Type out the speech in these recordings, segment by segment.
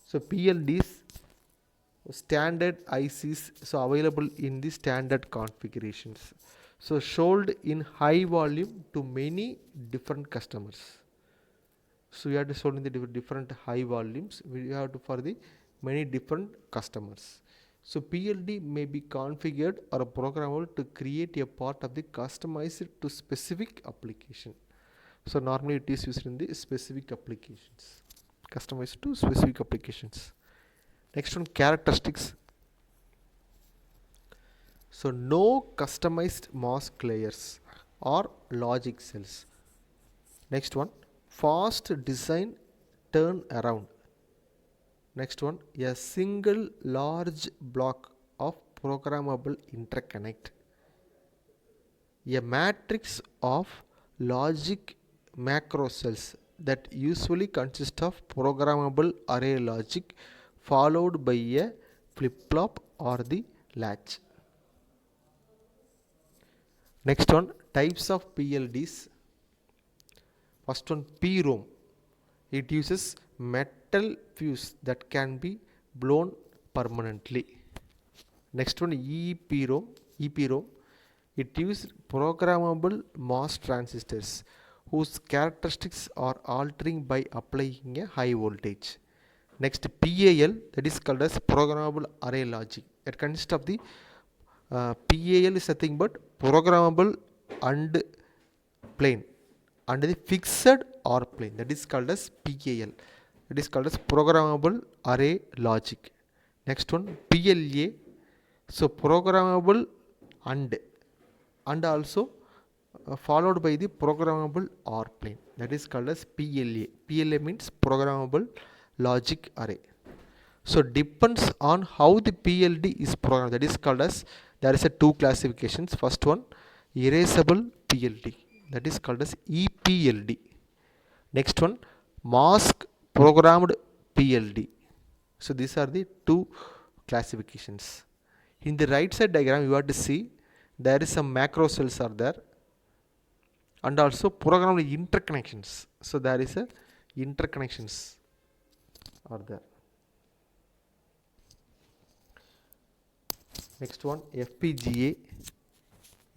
So PLDs standard ICs, so available in the standard configurations, so sold in high volume to many different customers. So we have to sold in the different high volumes, we have to for the many different customers. So PLD may be configured or programmable to create a part of the customized to specific application. So normally it is used in the specific applications, customized to specific applications. Next one, characteristics. So no customized mask layers or logic cells. Next one, fast design turn around. Next one, a single large block of programmable interconnect. A matrix of logic macro cells that usually consist of programmable array logic followed by a flip-flop or the latch. Next one, types of PLDs. First one, PROM. It uses metal fuse that can be blown permanently. Next one, EPROM. EPROM. It uses programmable MOS transistors whose characteristics are altering by applying a high voltage. Next, PAL, that is called as programmable array logic. It consists of the PAL is nothing but programmable and plain and the fixed or plain, that is called as PAL. It is called as programmable array logic. Next one, PLA. So programmable and also followed by the programmable or plane, that is called as PLA. PLA means programmable logic array. So depends on how the PLD is programmed, that is called as, there is a two classifications. First one, erasable PLD, that is called as EPLD. Next one, mask programmed PLD. So these are the two classifications. In the right side diagram you have to see there is some macro cells are there and also programmed interconnections. So there is a interconnections are there. Next one, FPGA,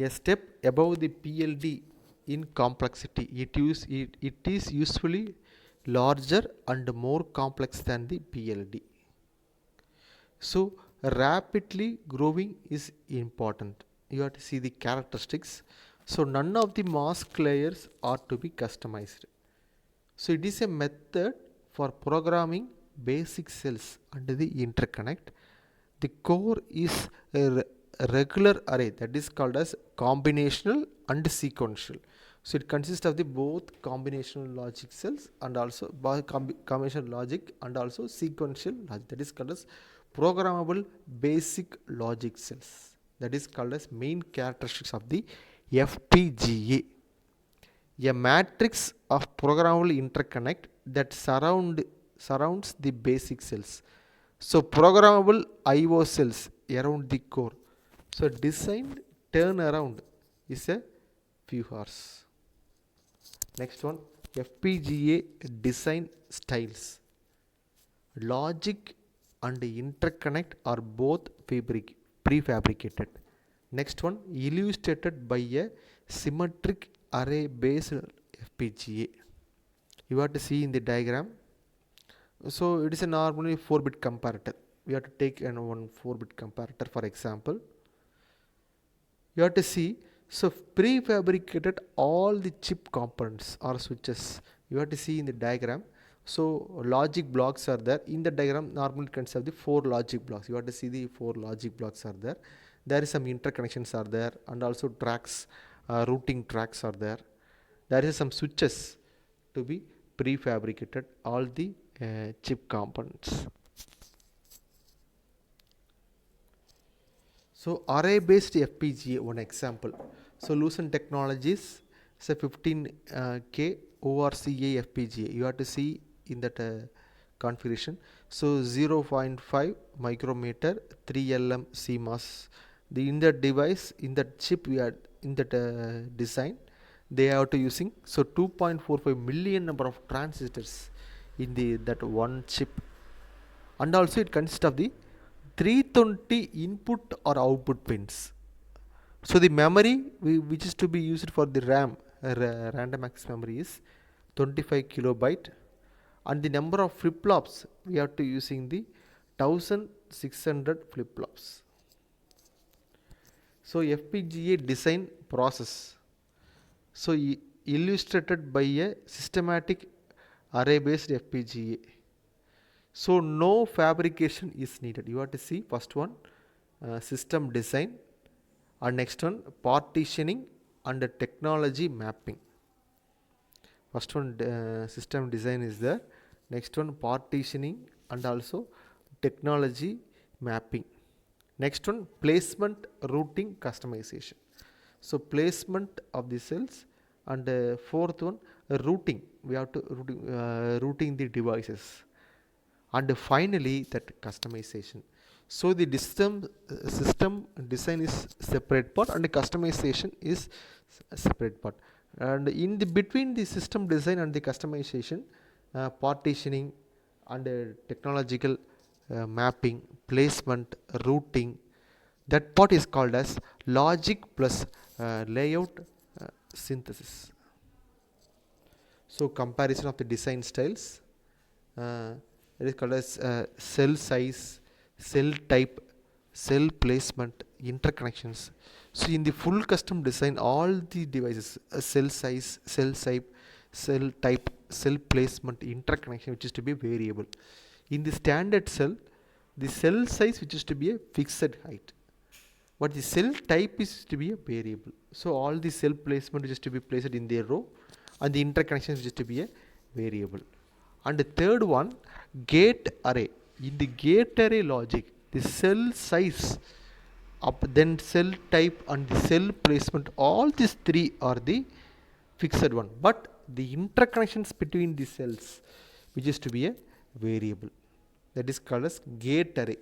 a step above the PLD in complexity. It is usually larger and more complex than the PLD. So rapidly growing is important. You have to see the characteristics. So none of the mask layers are to be customized. So it is a method for programming basic cells under the interconnect. The core is a regular array, that is called as combinational and sequential. So it consists of the both combinational logic cells and also combinational logic and also sequential logic, that is called as programmable basic logic cells, that is called as main characteristics of the FPGA. A matrix of programmable interconnect that surrounds the basic cells. So programmable IO cells around the core. So designed turnaround is a few hours. Next one, FPGA design styles. Logic and interconnect are both prefabricated. Next one, illustrated by a symmetric array based FPGA. You have to see in the diagram. So it is a normally 4-bit comparator. We have to take one 4-bit comparator for example. You have to see, so prefabricated all the chip components or switches. You have to see in the diagram. So logic blocks are there. In the diagram normally consists of the 4 logic blocks. You have to see the 4 logic blocks are there. There is some interconnections are there and also tracks, routing tracks are there. There is some switches to be prefabricated all the chip components. So array based FPGA, one example. So Lucent Technologies is a 15K ORCA FPGA. You have to see in that configuration. So 0.5 micrometer 3LM CMOS. In that device, in that chip, we are in that design, they have to using so 2.45 million number of transistors in that one chip. and also it consists of the 320 input or output pins. So the memory which is to be used for the RAM, random access memory, is 25 kilobyte, and the number of flip flops we have to using the 1600 flip flops. So FPGA design process, so illustrated by a systematic array based FPGA. So no fabrication is needed. You have to see first one, system design, and next one partitioning and the technology mapping. First one, system design is there, next one partitioning and also technology mapping, next one placement, routing, customization. So placement of the cells, and fourth one, routing, we have to routing the devices, and finally that customization. So the system design is separate part and the customization is separate part, and in the between the system design and the customization, partitioning and technological mapping, placement, routing, that part is called as logic plus layout synthesis. So comparison of the design styles, it is called as cell size, cell type, cell placement, interconnections. So in the full custom design, all the devices, cell size, cell type, cell placement, interconnection, which is to be variable. In the standard cell, the cell size which is to be a fixed height, but the cell type is to be a variable. So all the cell placement is to be placed in their row, and the interconnection is to be a variable. And the third one, gate array. In the gate array logic, the cell size, then cell type and the cell placement, all these three are the fixed one, but the interconnections between the cells which is to be a variable, that is called as gate array.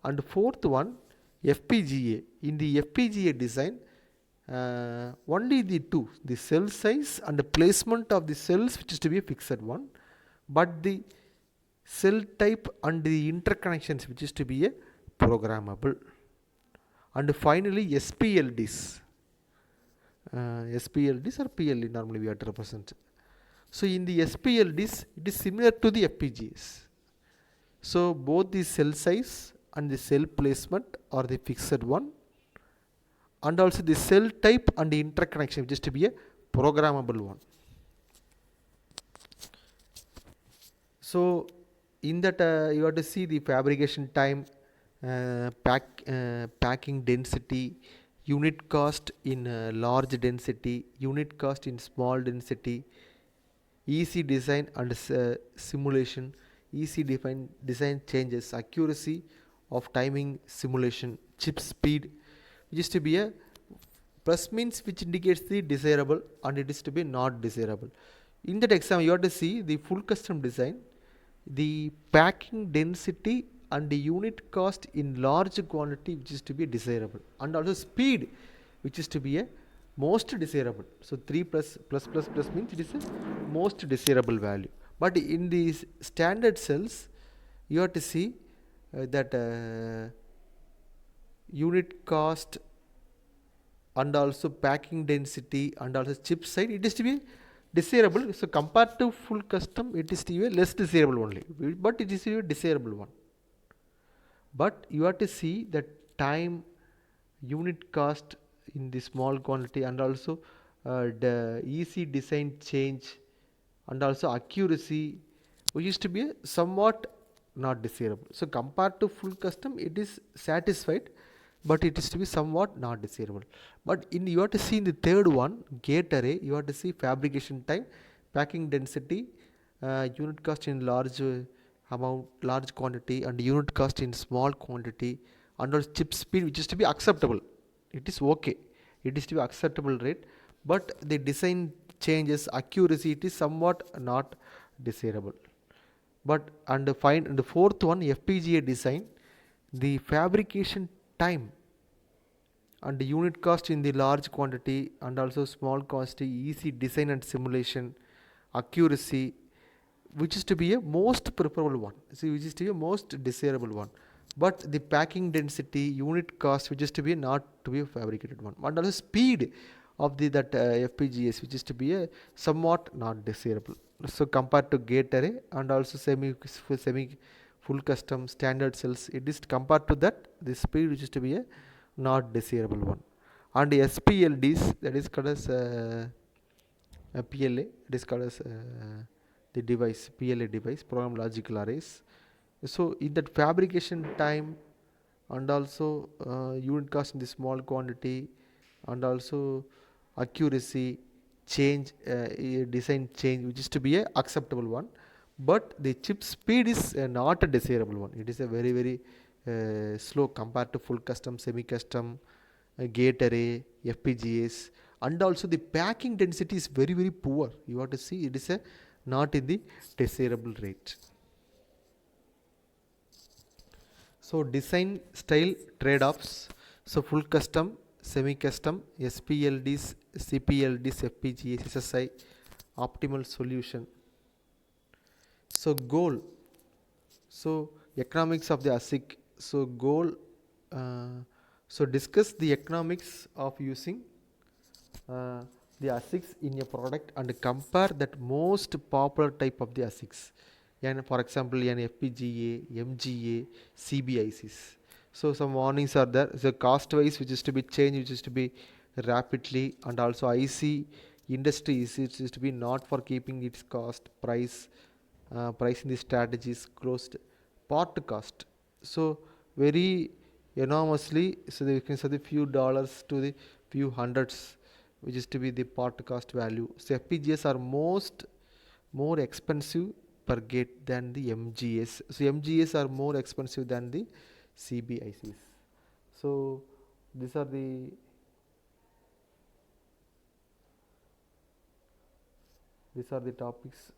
And fourth one, FPGA. In the FPGA design, only the two, the cell size and the placement of the cells which is to be a fixed one, but the cell type and the interconnections which is to be a programmable. And finally SPLDs, SPLDs or PLD normally we have to represent. So in the SPLDs, it is similar to the FPGAs. So both the cell size and the cell placement are the fixed one, and also the cell type and the interconnection which is to be a programmable one. So in that you have to see the fabrication time, packing density, unit cost in large density, unit cost in small density, easy design and simulation, easy design changes, accuracy of timing simulation, chip speed, which is to be a plus means which indicates the desirable and it is to be not desirable. In that example, you have to see the full custom design, the packing density and the unit cost in large quantity which is to be desirable, and also speed which is to be a most desirable. So 3 plus means it is a most desirable value. But in these standard cells, you have to see that unit cost and also packing density and also chip size, it is to be desirable. So compared to full custom, it is to be a less desirable only, but it is a desirable one. But you have to see that time, unit cost in the small quantity, and also the easy design change, and also accuracy, which is to be a somewhat not desirable. So compared to full custom, it is satisfied, but it is to be somewhat not desirable. But in you have to see in the third one, gate array, you have to see fabrication time, packing density, unit cost in large amount, large quantity, and unit cost in small quantity, and also chip speed which is to be acceptable. It is okay, it is to be acceptable rate, but the design changes, accuracy, it is somewhat not desirable. But and the fourth one, FPGA design, the fabrication time and the unit cost in the large quantity and also small quantity, easy design and simulation, accuracy, which is to be a most preferable one, see, which is to be a most desirable one, but the packing density, unit cost, which is to be not to be a fabricated one, and also speed of the that FPGAs, which is to be a somewhat not desirable. So compared to gate array and also semi full custom standard cells, it is compared to that the speed which is to be a not desirable one. And SPLDs, that is called as PLA, it is called as the device, PLA device, program logical arrays. So in that fabrication time and also unit cost in the small quantity and also accuracy change, design change, which is to be a acceptable one, but the chip speed is not a desirable one. It is a very slow compared to full custom, semi custom, gate array, FPGAs, and also the packing density is very poor. You have to see it is a not in the desirable rate. So design style trade-offs. So full custom, semi-custom, SPLDs, CPLDs, FPGAs, SSI, optimal solution. So goal. So economics of the ASIC. So goal. So discuss the economics of using the ASICs in a product and compare that most popular type of the ASICs. And for example, an FPGA, MGA, CBICs. So some warnings are there. So cost wise, which is to be changed, which is to be rapidly, and also IC industry is to be not for keeping its cost price, pricing the strategies closed part cost. So very enormously, so you can say the few dollars to the few hundreds, which is to be the part cost value. So FPGAs are more expensive per gate than the MGAs. So MGAs are more expensive than the CBICs. So these are the topics